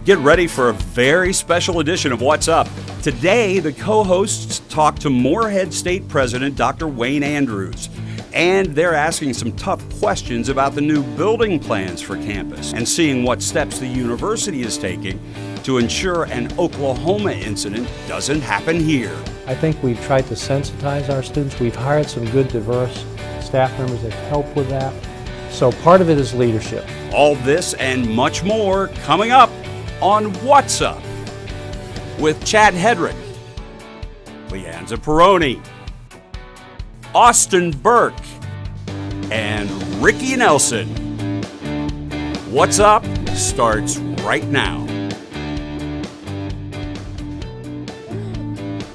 Get ready for a very special edition of What's Up. Today, the co-hosts talk to Morehead State President Dr. Wayne Andrews. And they're asking some tough questions about the new building plans for campus and seeing what steps the university is taking to ensure an Oklahoma incident doesn't happen here. I think we've tried to sensitize our students. We've hired some good, diverse staff members that help with that. So part of it is leadership. All this and much more coming up on What's Up with Chad Hedrick, Leanza Peroni, Austin Burke, and Ricky Nelson. What's Up starts right now.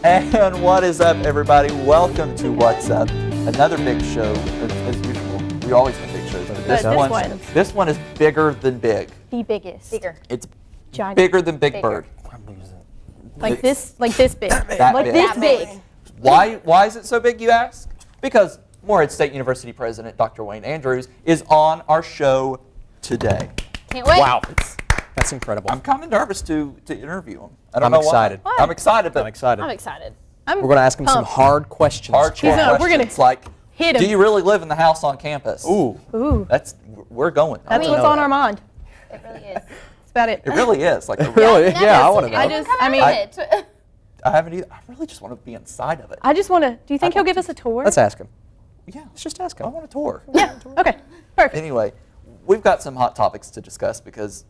And what is up, everybody? Welcome to What's Up, another big show. As usual, we always have big shows, but this one is bigger than big. The biggest. Bigger. It's Giant. bigger than Big Bird. Like this big. That Like big. this big. Why is it so big, you ask? Because Morehead State University President Dr. Wayne Andrews is on our show today. Can't wait. Wow, that's incredible. I'm kind of nervous to interview him. I don't I'm know excited. why. I'm excited, but I'm excited. I'm excited. We're going to ask him some pumped. hard questions. hardcore Yeah, we're questions gonna like, hit him. do you really live in the house on campus? Ooh, Ooh. We're going. That's wanna what's know on that. our mind. It really is. That's about it. It really is. Like, really? Yeah, I want to know. I haven't either. I really just want to be inside of it. I just want to. Do you think he'll give us a tour? Let's ask him. Yeah, Let's just ask I him. want a tour. Yeah. Okay. Perfect. Anyway, we've got some hot topics to discuss because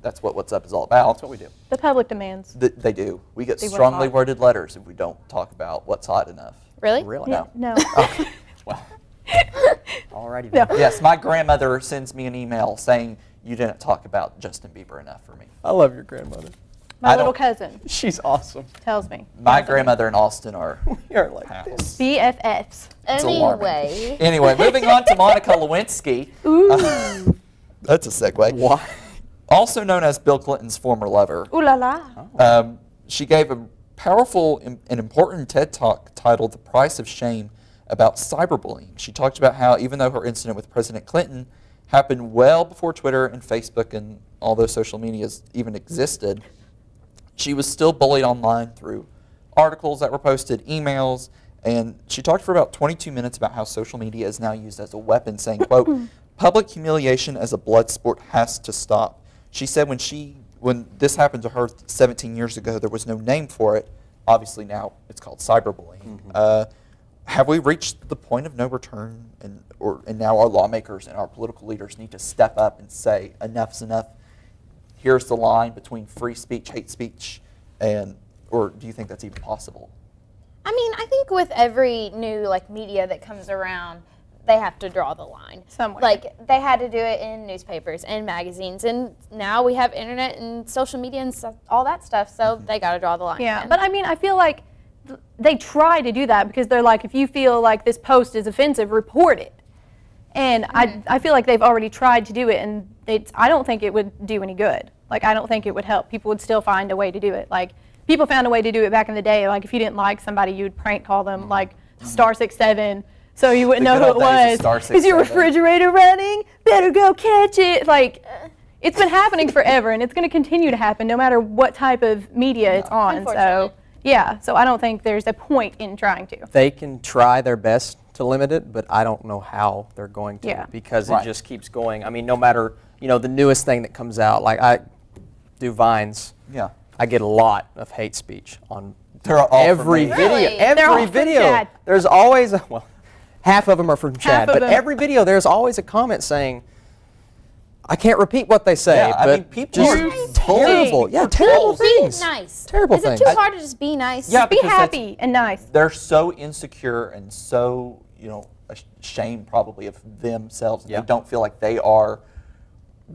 that's what What's Up is all about. That's what we do. The public demands. They do. We get See what's strongly hot. worded letters if we don't talk about what's hot enough. Really? Really? No. No. Well, Alrighty No. then. yes, my grandmother sends me an email saying you didn't talk about Justin Bieber enough for me. I love your grandmother. My I little don't- cousin She's awesome. tells me. My grandmother and Austin are You're like pals. BFFs. It's alarming. Anyway, Anyway, moving on to Monica Lewinsky. Ooh. That's a segue. Why? Also known as Bill Clinton's former lover. Ooh la la. She gave a powerful and important TED Talk titled The Price of Shame about cyberbullying. She talked about how even though her incident with President Clinton happened well before Twitter and Facebook and all those social medias even existed, she was still bullied online through articles that were posted, emails, and she talked for about 22 minutes about how social media is now used as a weapon, saying, quote, public humiliation as a blood sport has to stop. She said when this happened to her 17 years ago, there was no name for it. Obviously now it's called cyberbullying. Have we reached the point of no return, and now our lawmakers and our political leaders need to step up and say enough's enough? Here's the line between free speech, hate speech, or do you think that's even possible? I mean, I think with every new media that comes around, they have to draw the line Somewhere. Like they had to do it in newspapers and magazines, and now we have internet and social media and stuff, all that stuff. So they got to draw the line. Yeah. again. But I mean, I feel like they try to do that because they're like, if you feel like this post is offensive, report it. And I feel like they've already tried to do it, and I don't think it would do any good. Like, I don't think it would help. People would still find a way to do it. Like, people found a way to do it back in the day. Like, if you didn't like somebody, you'd prank call them, like, star 67, so you wouldn't The know good who it old days was. of star Is your 67. refrigerator running? Better go catch it. Like, it's been happening forever, and it's going to continue to happen no matter what type of media it's on. So, Unfortunately. yeah. So I don't think there's a point in trying to. They can try their best to limit it, but I don't know how they're going to Yeah. because Right. it just keeps going. I mean, no matter, the newest thing that comes out, like I do Vines, Yeah. I get a lot of hate speech on They're all from every me. video. Really? They're all Every from video. Chad. There's always half of them are from Chad, of but them. every video there's always a comment saying, I can't repeat what they say, Yeah, I but mean, people just are terrible. Yeah, terrible Be things. nice. Terrible Is things. it too hard to just be nice? Yeah, Be because that's- happy and nice. They're so insecure and so, ashamed probably of themselves. And Yeah. They don't feel like they are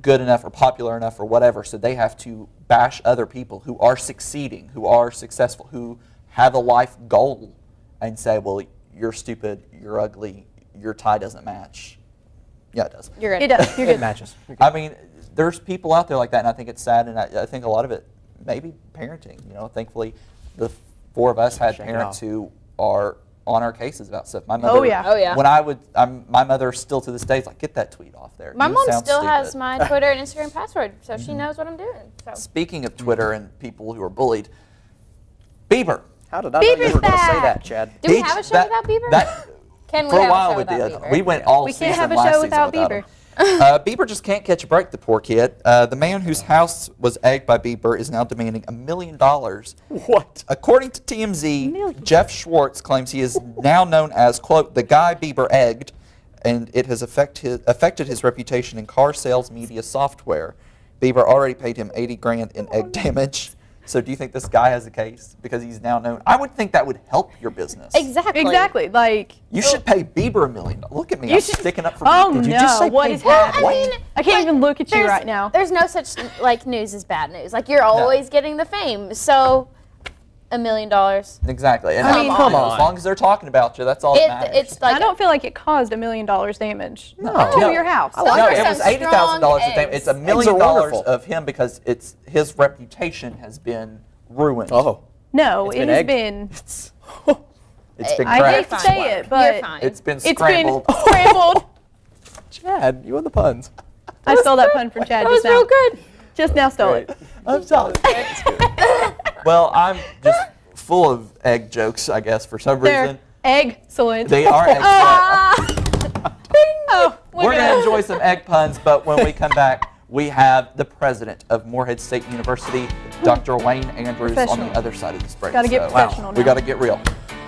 good enough or popular enough or whatever, so they have to bash other people who are succeeding, who are successful, who have a life goal and say, well, you're stupid, you're ugly, your tie doesn't match. Yeah, it does. You're good. It does. You're It good. matches. I mean, there's people out there like that, and I think it's sad, and I think a lot of it may be parenting. Thankfully, the four of us had Shake it parents off. who are on our cases about stuff. My mother, Oh, yeah. Oh, yeah. When my mother still to this day is like, get that tweet off there. My You mom sound still has stupid." my Twitter and Instagram password, so she knows what I'm doing. So. Speaking of Twitter and people who are bullied, Bieber. How did I know you Bieber's were going to say back. that, Chad? Do we He- have a show that- without Bieber? That, Can we for a have while a show we without did. Bieber? We went all We season can't have a last show season without without Bieber. him. Bieber just can't catch a break, the poor kid. The man whose house was egged by Bieber is now demanding $1 million. What? According to TMZ, Jeff Schwartz claims he is now known as, quote, the guy Bieber egged, and it has affected his reputation in car sales media software. Bieber already paid him $80,000 in egg damage. So do you think this guy has a case because he's now known? I would think that would help your business. Exactly. Exactly. Like, You should pay Bieber $1 million. Look at me, You I'm should- sticking up for oh Bieber. Did you no, just say what pay is what? happening? I mean, I can't even look at you there's- right now. There's no such like news is bad news. Like you're always getting the fame. So $1 million. Exactly. And I mean, come on. As long as they're talking about you, that's all that matters. It's like I don't feel like it caused $1 million damage to No. your house. Those No, are it some was $80,000 of damage. It's $1 eggs. million wonderful. of him because it's his reputation has been ruined. Oh. No, It's it been has egged. been. It's been I hate cracked. to say it, but You're fine. It's been it's scrambled. been scrambled. Chad, you and the puns. I stole that pun from Chad That just was now. real good. Just now stole it. I'm sorry. Well, I'm just full of egg jokes, I guess, for some They're reason. excellent. They are egg Oh, look We're at going to that. enjoy some egg puns, but when we come back, we have the president of Morehead State University, Dr. Wayne Andrews, on the Professional. other side of this break. Gotta get So, professional We now. got to get real.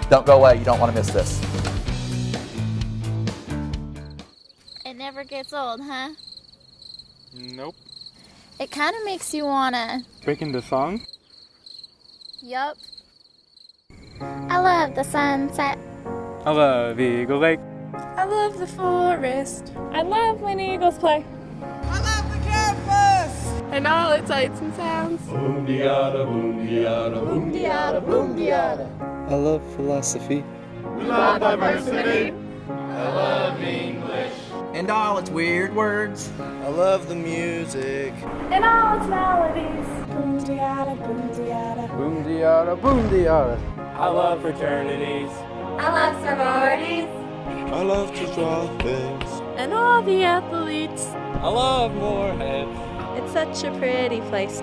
Don't go away. You don't want to miss this. It never gets old, huh? Nope. It kind of makes you wanna. Breaking the song? Yup. I love the sunset. I love Eagle Lake. I love the forest. I love when eagles play. I love the campus and all its lights and sounds. I love philosophy. And all its weird words. I love the music. And all its melodies. Boom diada, boom diada. Boom diada, boom diada. I love fraternities. I love sororities I love to draw things. and all the athletes. I love Morehead. It's such a pretty place.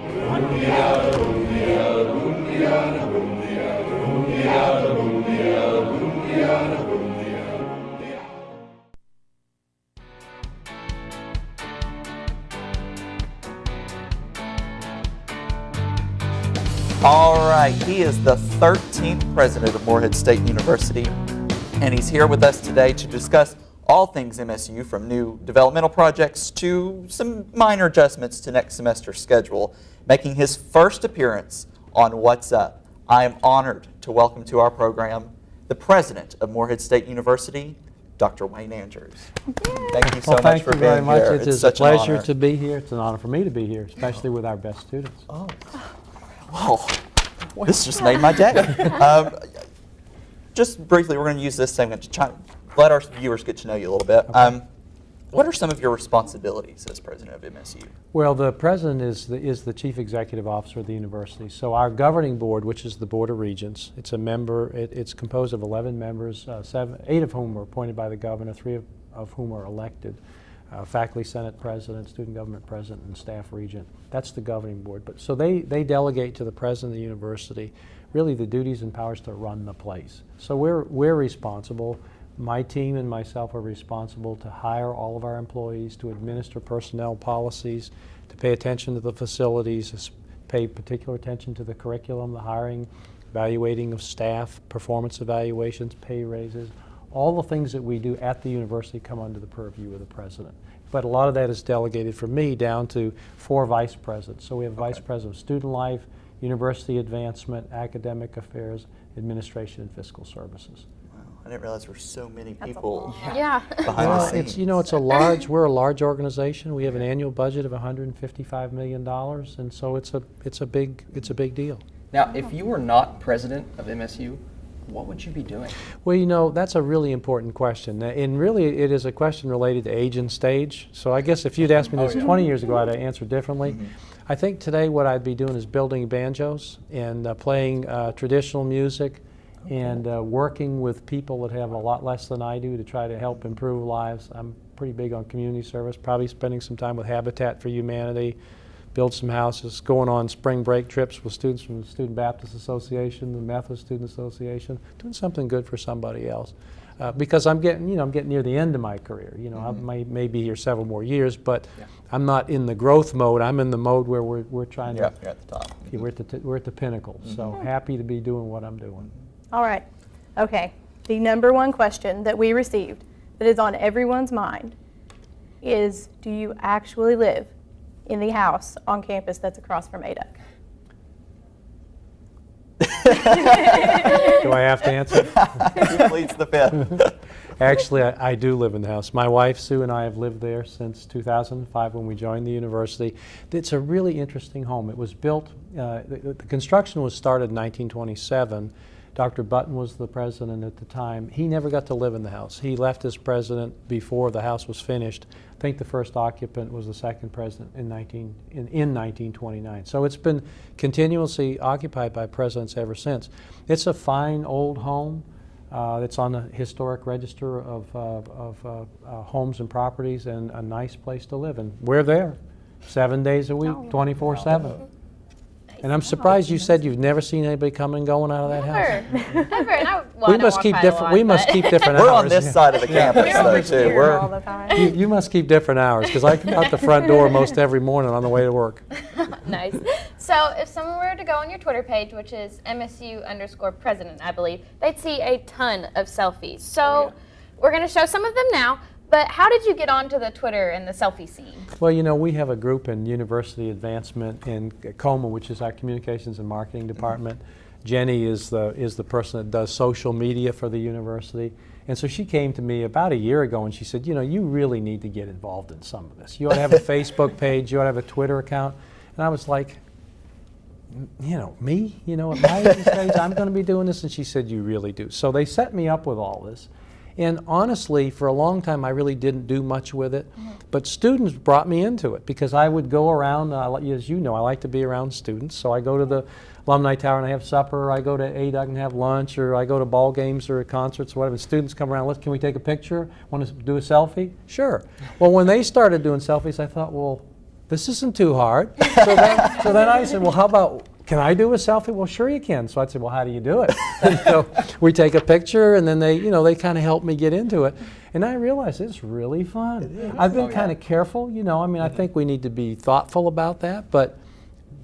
All right, he is the 13th president of Morehead State University, and he's here with us today to discuss all things MSU, from new developmental projects to some minor adjustments to next semester's schedule. Making his first appearance on What's Up, I am honored to welcome to our program the president of Morehead State University, Dr. Wayne Andrews. Thank you so Well, much thank for you very being much. here. It is a such an pleasure honor. to be here. It's an honor for me to be here, especially with our best students. Oh, well, this just made my day. Just briefly, we're going to use this segment to let our viewers get to know you a little bit. What are some of your responsibilities as president of MSU? Well, the president is the chief executive officer of the university. So our governing board, which is the Board of Regents, it's a member. It's composed of 11 members, 8 of whom are appointed by the governor, 3 of whom are elected. Faculty Senate president, student government president, and staff regent. That's the governing board. But so they delegate to the president of the university really the duties and powers to run the place. So we're responsible. My team and myself are responsible to hire all of our employees, to administer personnel policies, to pay attention to the facilities, pay particular attention to the curriculum, the hiring, evaluating of staff, performance evaluations, pay raises. All the things that we do at the university come under the purview of the president. But a lot of that is delegated from me down to 4 vice presidents. So we have vice president of student life, university advancement, academic affairs, administration, and fiscal services. I didn't realize there were so many people Yeah. behind the Well, scenes. we're a large organization. We have an annual budget of $155 million, and so it's a big deal. Now, if you were not president of MSU, what would you be doing? Well, that's a really important question. And really, it is a question related to age and stage. So I guess if you'd asked me this 20 years ago, I'd answer differently. I think today what I'd be doing is building banjos and playing traditional music and working with people that have a lot less than I do to try to help improve lives. I'm pretty big on community service, probably spending some time with Habitat for Humanity, build some houses, going on spring break trips with students from the Student Baptist Association, the Methodist Student Association, doing something good for somebody else. Because I'm getting near the end of my career. I may be here several more years, but I'm not in the growth mode. I'm in the mode where we're trying to. You're at the top. We're at the pinnacle. So happy to be doing what I'm doing. All right. Okay. The number one question that we received that is on everyone's mind is, do you actually live in the house on campus that's across from ADUC? Do I have to answer? He pleads the fifth. Actually, I do live in the house. My wife, Sue, and I have lived there since 2005 when we joined the university. It's a really interesting home. It was built, the construction was started in 1927. Dr. Button was the president at the time. He never got to live in the house. He left as president before the house was finished. I think the first occupant was the second president in 1929. So it's been continuously occupied by presidents ever since. It's a fine old home. It's on the historic register of homes and properties, and a nice place to live. And we're there 7 days a week, 24/7. And I'm surprised you said you've never seen anybody coming and going out of that house. Never. And We must keep different. We must keep different hours. We're on this side of the campus, though, too. All the time. You must keep different hours, because I come out the front door most every morning on the way to work. Nice. So if someone were to go on your Twitter page, which is MSU_president, I believe, they'd see a ton of selfies. So we're going to show some of them now. But how did you get onto the Twitter and the selfie scene? Well, we have a group in University Advancement in Coma, which is our communications and marketing department. Jenny is the person that does social media for the university. And so she came to me about a year ago and she said, you really need to get involved in some of this. You ought to have a Facebook page, you ought to have a Twitter account. And I was like, me? At my age, I'm going to be doing this? And she said, you really do. So they set me up with all this. And honestly, for a long time, I really didn't do much with it. But students brought me into it because I would go around, as you know, I like to be around students. So I go to the Alumni Tower and I have supper, or I go to ADUC and have lunch, or I go to ball games or concerts or whatever. And students come around, can we take a picture? Want to do a selfie? Sure. Well, when they started doing selfies, I thought, well, this isn't too hard. So then I said, well, how about, can I do a selfie? Well, sure you can. So I said, well, how do you do it? And so we take a picture, and then they kind of help me get into it. And I realized it's really fun. I've been kind of careful, I think we need to be thoughtful about that. But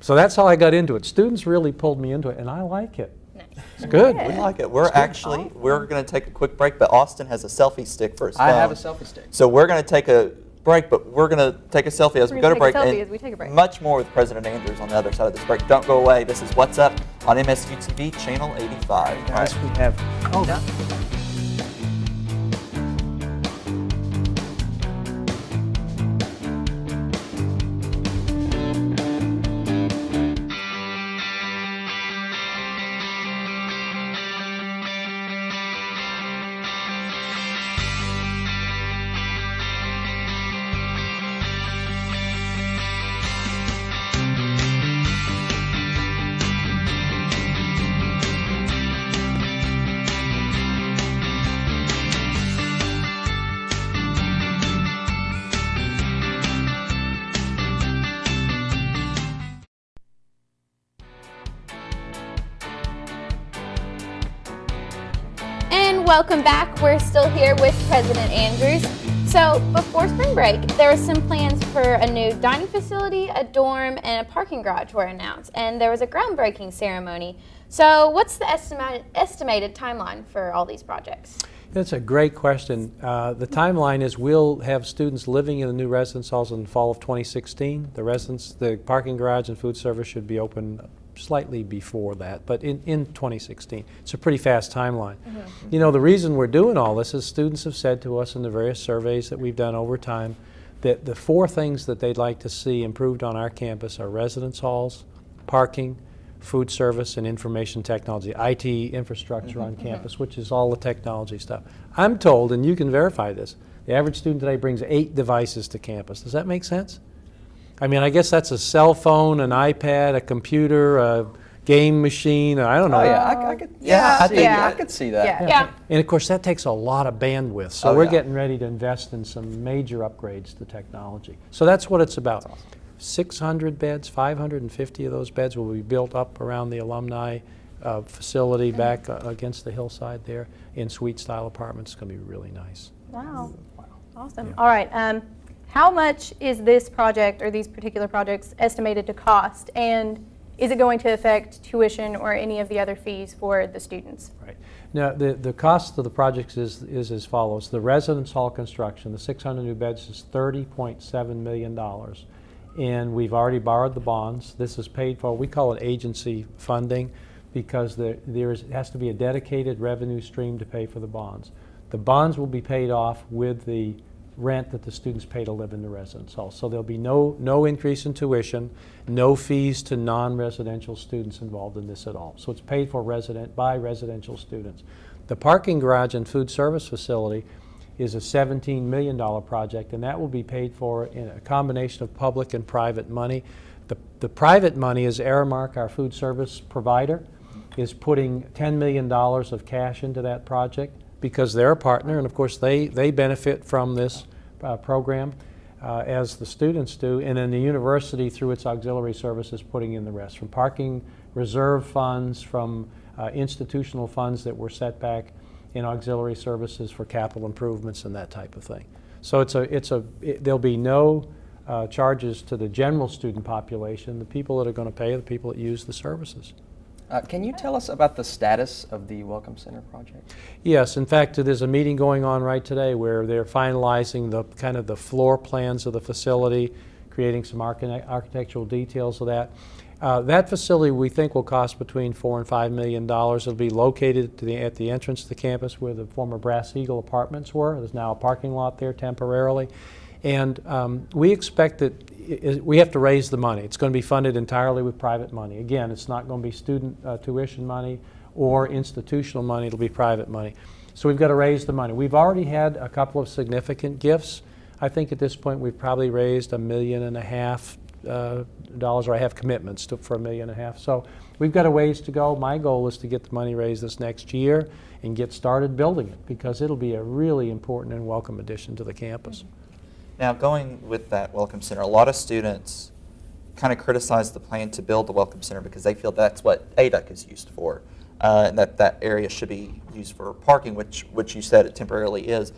so that's how I got into it. Students really pulled me into it, and I like it. Nice. It's good. We like it. We're going to take a quick break, but Austin has a selfie stick for his phone. I have a selfie stick. So we're going to take a break, but we're going to take a selfie as we go to break. As we take a break. Much more with President Andrews on the other side of this break. Don't go away. This is What's Up on MSU TV, Channel 85. Guys, we have. Oh, no. Welcome back. We're still here with President Andrews. So before spring break, there were some plans for a new dining facility, a dorm, and a parking garage were announced, and there was a groundbreaking ceremony. So what's the estimated timeline for all these projects? That's a great question. The timeline is we'll have students living in the new residence halls in the fall of 2016. The parking garage and food service should be open slightly before that, but in 2016. It's a pretty fast timeline. Mm-hmm. The reason we're doing all this is students have said to us in the various surveys that we've done over time that the 4 things that they'd like to see improved on our campus are residence halls, parking, food service, and information technology, IT infrastructure on campus, which is all the technology stuff. I'm told, and you can verify this, the average student today brings 8 devices to campus. Does that make sense? I mean, I guess that's a cell phone, an iPad, a computer, a game machine, I don't know. Oh yeah, I could. Yeah, I think yeah. I could see that. Yeah. Yeah. And of course, that takes a lot of bandwidth. So Oh, we're yeah. getting ready to invest in some major upgrades to technology. So that's what it's about. 600 beds, 550 of those beds will be built up around the alumni facility back against the hillside there in suite-style apartments. It's going to be really nice. Wow. Awesome. All right. How much is this project or these particular projects estimated to cost? And is it going to affect tuition or any of the other fees for the students? Right. Now, the cost of the projects is as follows. The residence hall construction, the 600 new beds, is $30.7 million. And we've already borrowed the bonds. This is paid for, we call it agency funding, because there has to be a dedicated revenue stream to pay for the bonds. The bonds will be paid off with the rent that the students pay to live in the residence hall. So there'll be no increase in tuition, no fees to non-residential students involved in this at all. So it's paid for by residential students. The parking garage and food service facility is a $17 million project, and that will be paid for in a combination of public and private money. The private money is Aramark, our food service provider, is putting $10 million of cash into that project because they're a partner, and of course they benefit from this program as the students do, and then the university through its auxiliary services putting in the rest, from parking reserve funds, from institutional funds that were set back in auxiliary services for capital improvements and that type of thing. So there'll be no charges to the general student population. The people that are going to pay are the people that use the services. Can you tell us about the status of the Welcome Center project? Yes, in fact, there's a meeting going on right today where they're finalizing the floor plans of the facility, creating some architectural details of that. That facility we think will cost between $4 and $5 million. It'll be located at the entrance to the campus where the former Brass Eagle apartments were. There's now a parking lot there temporarily. And we expect that we have to raise the money. It's going to be funded entirely with private money. Again, it's not going to be student tuition money or institutional money. It'll be private money. So we've got to raise the money. We've already had a couple of significant gifts. I think at this point we've probably raised $1.5 million, or I have commitments for $1.5 million. So we've got a ways to go. My goal is to get the money raised this next year and get started building it, because it'll be a really important and welcome addition to the campus. Now, going with that Welcome Center, a lot of students kind of criticize the plan to build the Welcome Center because they feel that's what ADUC is used for, and that area should be used for parking, which you said it temporarily is.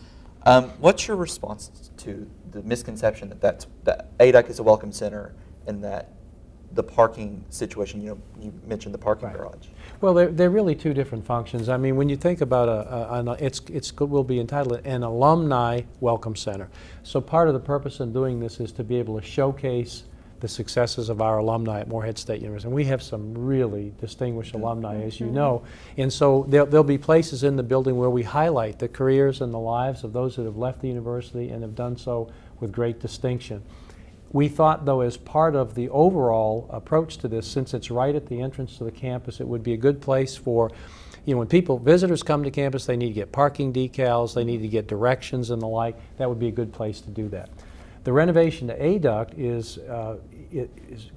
What's your response to the misconception that ADUC is a Welcome Center and that the parking situation, you mentioned the parking garage? Well, they're really two different functions. I mean, when you think about it will be entitled an Alumni Welcome Center. So part of the purpose in doing this is to be able to showcase the successes of our alumni at Morehead State University. And we have some really distinguished alumni, as you know. And so there'll be places in the building where we highlight the careers and the lives of those that have left the university and have done so with great distinction. We thought, though, as part of the overall approach to this, since it's right at the entrance to the campus, it would be a good place for, when visitors come to campus, they need to get parking decals, they need to get directions and the like. That would be a good place to do that. The renovation to ADUC is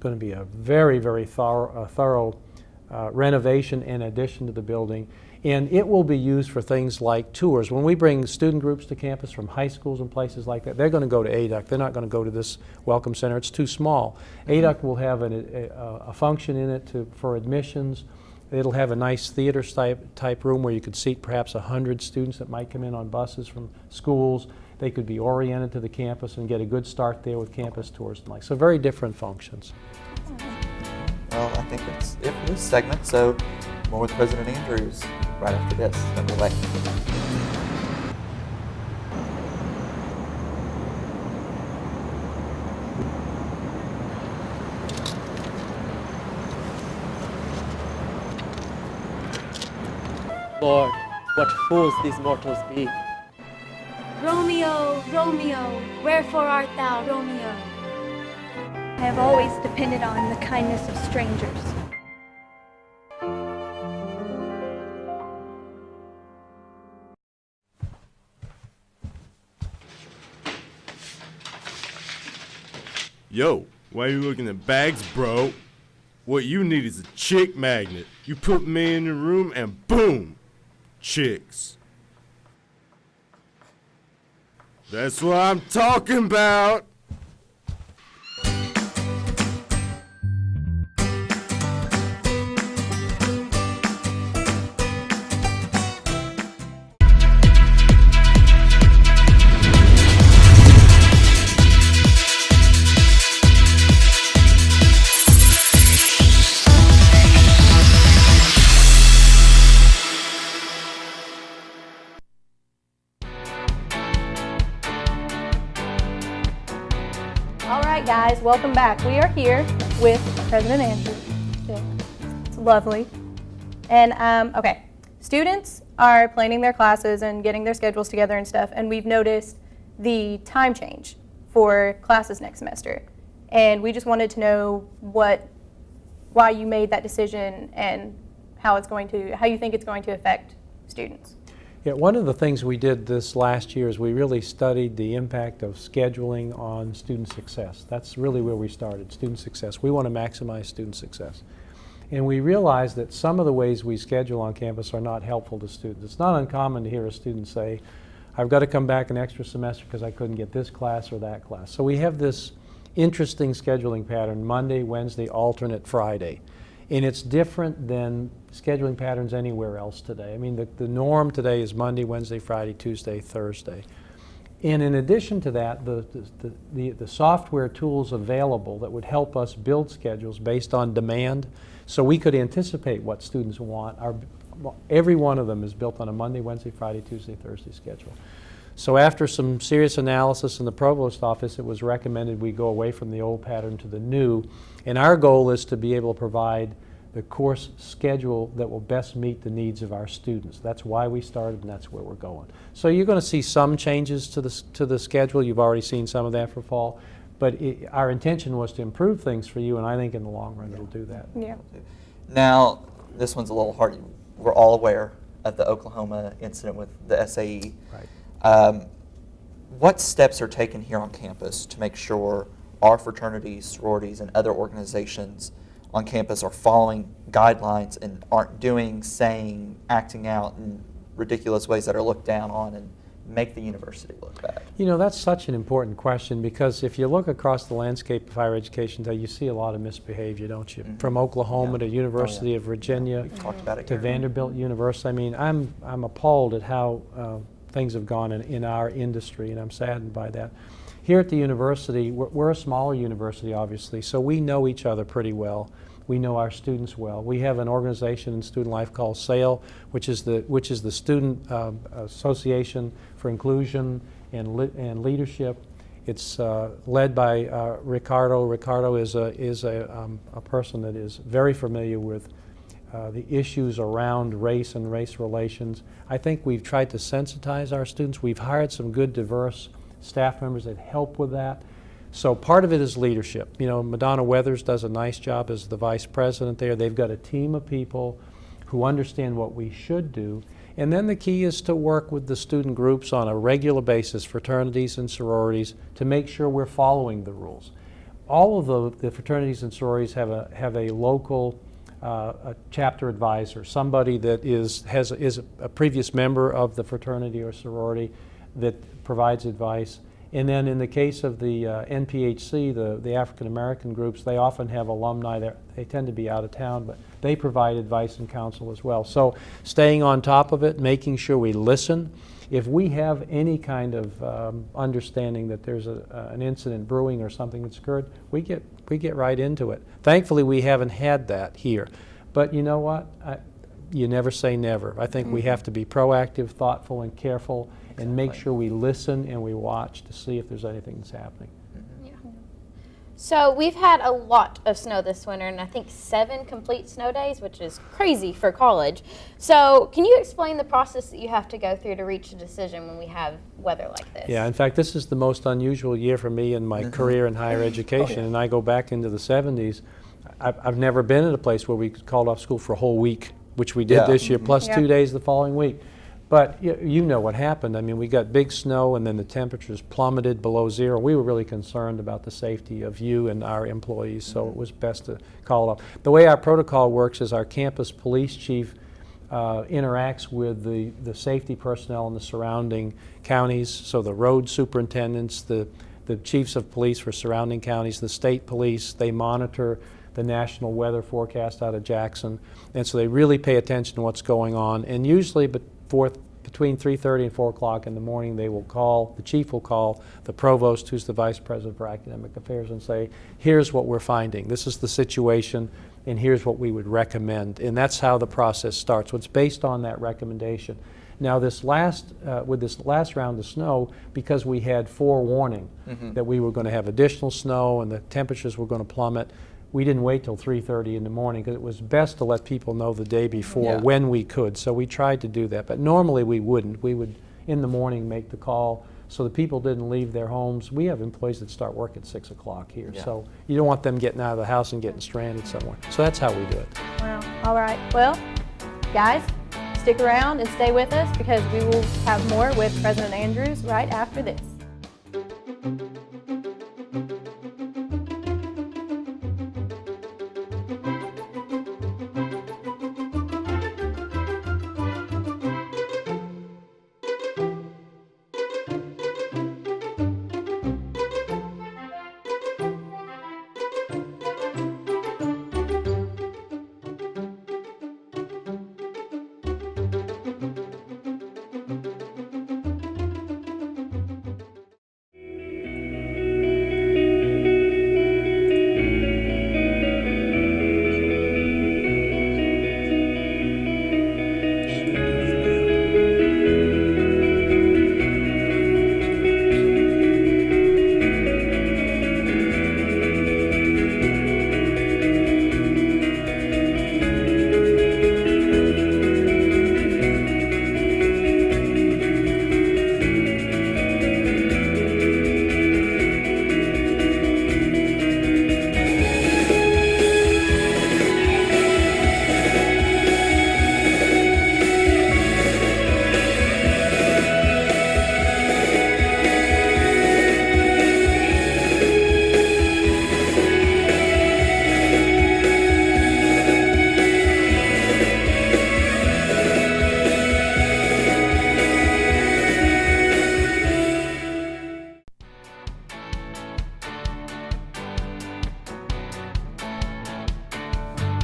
going to be a very, very thorough renovation and addition to the building. And it will be used for things like tours. When we bring student groups to campus from high schools and places like that, they're going to go to ADUC. They're not going to go to this Welcome Center. It's too small. ADUC will have a function in it for admissions. It'll have a nice theater type room where you could seat perhaps 100 students that might come in on buses from schools. They could be oriented to the campus and get a good start there with campus tours and like. So very different functions. Well, I think that's it for this segment. So more with President Andrews right after this. Don't go away. Lord, what fools these mortals be. Romeo, Romeo, wherefore art thou, Romeo? I have always depended on the kindness of strangers. Yo, why are you looking at bags, bro? What you need is a chick magnet. You put me in the room and boom, chicks. That's what I'm talking about. All right, guys, welcome back. We are here with President Andrews. It's lovely. And, okay, students are planning their classes and getting their schedules together and stuff, and we've noticed the time change for classes next semester. And we just wanted to know why you made that decision and how you think it's going to affect students. Yeah, one of the things we did this last year is we really studied the impact of scheduling on student success. That's really where we started, student success. We want to maximize student success. And we realized that some of the ways we schedule on campus are not helpful to students. It's not uncommon to hear a student say, I've got to come back an extra semester because I couldn't get this class or that class. So we have this interesting scheduling pattern, Monday, Wednesday, alternate Friday. And it's different than scheduling patterns anywhere else today. I mean, the norm today is Monday, Wednesday, Friday, Tuesday, Thursday. And in addition to that, the software tools available that would help us build schedules based on demand, so we could anticipate what students want, every one of them is built on a Monday, Wednesday, Friday, Tuesday, Thursday schedule. So after some serious analysis in the provost office, it was recommended we go away from the old pattern to the new. And our goal is to be able to provide the course schedule that will best meet the needs of our students. That's why we started, and that's where we're going. So you're going to see some changes to the schedule. You've already seen some of that for fall. But our intention was to improve things for you, and I think in the long run it'll do that. Yeah. Now, this one's a little hard. We're all aware of the Oklahoma incident with the SAE. Right. What steps are taken here on campus to make sure our fraternities, sororities, and other organizations on campus are following guidelines and aren't doing, saying, acting out in ridiculous ways that are looked down on and make the university look bad? You know, that's such an important question, because if you look across the landscape of higher education today, you see a lot of misbehavior, don't you? Mm-hmm. From Oklahoma to University of Virginia We've talked about it to here. Vanderbilt University. I mean, I'm appalled at how things have gone in our industry, and I'm saddened by that. Here at the university, we're a smaller university, obviously, so we know each other pretty well. We know our students well. We have an organization in student life called SAIL, which is the Student Association for Inclusion and Leadership. It's led by Ricardo. Ricardo is a person that is very familiar with the issues around race and race relations. I think we've tried to sensitize our students. We've hired some good, diverse staff members that help with that. So part of it is leadership. You know, Madonna Weathers does a nice job as the vice president there. They've got a team of people who understand what we should do. And then the key is to work with the student groups on a regular basis, fraternities and sororities, to make sure we're following the rules. All of the fraternities and sororities have a local a chapter advisor, somebody that is a previous member of the fraternity or sorority that provides advice. And then in the case of the NPHC, the African American groups, they often have alumni there. They tend to be out of town, but they provide advice and counsel as well. So staying on top of it, making sure we listen. If we have any kind of understanding that there's an incident brewing or something that's occurred, we get right into it. Thankfully, we haven't had that here. But you know what? You never say never. I think we have to be proactive, thoughtful, and careful, and make sure we listen and we watch to see if there's anything that's happening. Yeah. So we've had a lot of snow this winter, and I think 7 complete snow days, which is crazy for college. So can you explain the process that you have to go through to reach a decision when we have weather like this? Yeah, in fact, this is the most unusual year for me in my career in higher education, and I go back into the 70s. I've never been in a place where we called off school for a whole week, which we did this year, plus 2 days the following week. But you know what happened. I mean, we got big snow and then the temperatures plummeted below zero. We were really concerned about the safety of you and our employees, so it was best to call it off. The way our protocol works is our campus police chief interacts with the safety personnel in the surrounding counties, so the road superintendents, the chiefs of police for surrounding counties, the state police. They monitor the national weather forecast out of Jackson, and so they really pay attention to what's going on. And usually between 3:30 and 4 o'clock in the morning, the chief will call the provost, who's the vice president for academic affairs, and say, here's what we're finding. This is the situation, and here's what we would recommend. And that's how the process starts. So it's based on that recommendation. Now, with this last round of snow, because we had forewarning that we were going to have additional snow and the temperatures were going to plummet, we didn't wait till 3:30 in the morning because it was best to let people know the day before when we could. So we tried to do that. But normally we wouldn't. We would, in the morning, make the call so the people didn't leave their homes. We have employees that start work at 6 o'clock here. So you don't want them getting out of the house and getting stranded somewhere. So that's how we do it. Wow. All right. Well, guys, stick around and stay with us because we will have more with President Andrews right after this.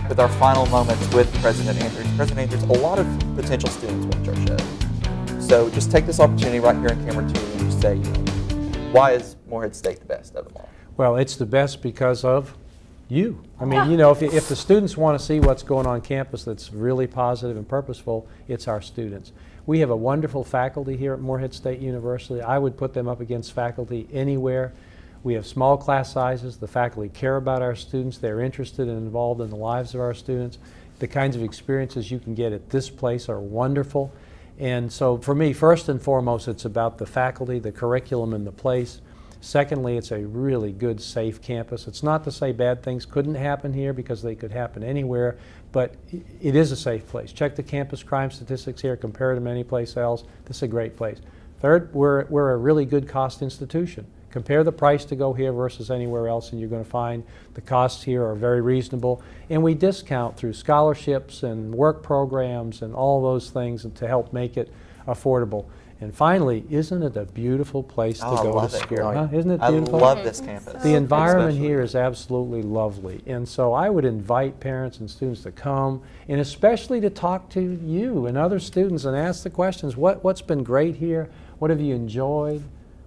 With our final moments with President Andrews. President Andrews, a lot of potential students watch our show. So just take this opportunity right here in camera 2 and just say, why is Morehead State the best of them all? Well, it's the best because of you. I mean, if the students want to see what's going on campus that's really positive and purposeful, it's our students. We have a wonderful faculty here at Morehead State University. I would put them up against faculty anywhere. We have small class sizes. The faculty care about our students. They're interested and involved in the lives of our students. The kinds of experiences you can get at this place are wonderful. And so for me, first and foremost, it's about the faculty, the curriculum, and the place. Secondly, it's a really good, safe campus. It's not to say bad things couldn't happen here because they could happen anywhere, but it is a safe place. Check the campus crime statistics here, compare them to any place else. This is a great place. Third, we're a really good cost institution. Compare the price to go here versus anywhere else, and you're going to find the costs here are very reasonable. And we discount through scholarships and work programs and all those things to help make it affordable. And finally, isn't it a beautiful place to go to school? Huh? Isn't it beautiful? I love this campus. The environment here is absolutely lovely. And so I would invite parents and students to come, and especially to talk to you and other students and ask the questions. What's been great here? What have you enjoyed?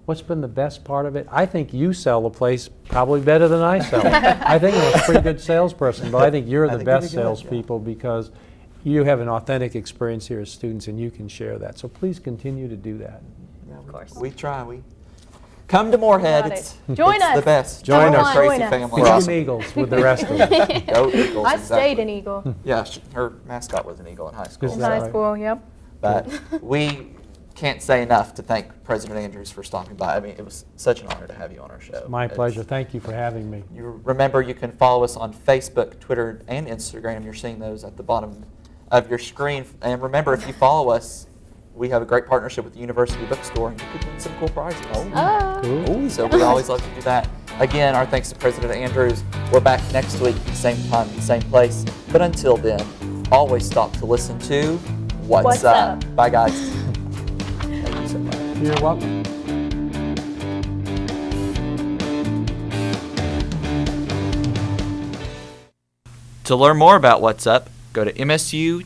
What's been the best part of it? I think you sell the place probably better than I sell it. I think I'm a pretty good salesperson, but I think you're the best salespeople because you have an authentic experience here as students and you can share that. So please continue to do that. Yeah, of course. We try. We come to Morehead. It's Join us. the best. Join us. Crazy Join us. family. Team Awesome. Eagles with the rest of them. Go Eagles. I exactly. stayed an Eagle Yeah, her mascot was an eagle in high school. Is in that high right? school, yep. But we can't say enough to thank President Andrews for stopping by. I mean, it was such an honor to have you on our show. My pleasure. Thank you for having me. You remember, you can follow us on Facebook, Twitter, and Instagram. You're seeing those at the bottom of your screen. And remember, if you follow us, we have a great partnership with the University Bookstore, and you could win some cool prizes. Cool. So we always love to do that. Again, our thanks to President Andrews. We're back next week, same time, same place. But until then, always stop to listen to What's Up. Bye, guys. Thank you so much. You're welcome. To learn more about What's Up, go to msutv.net.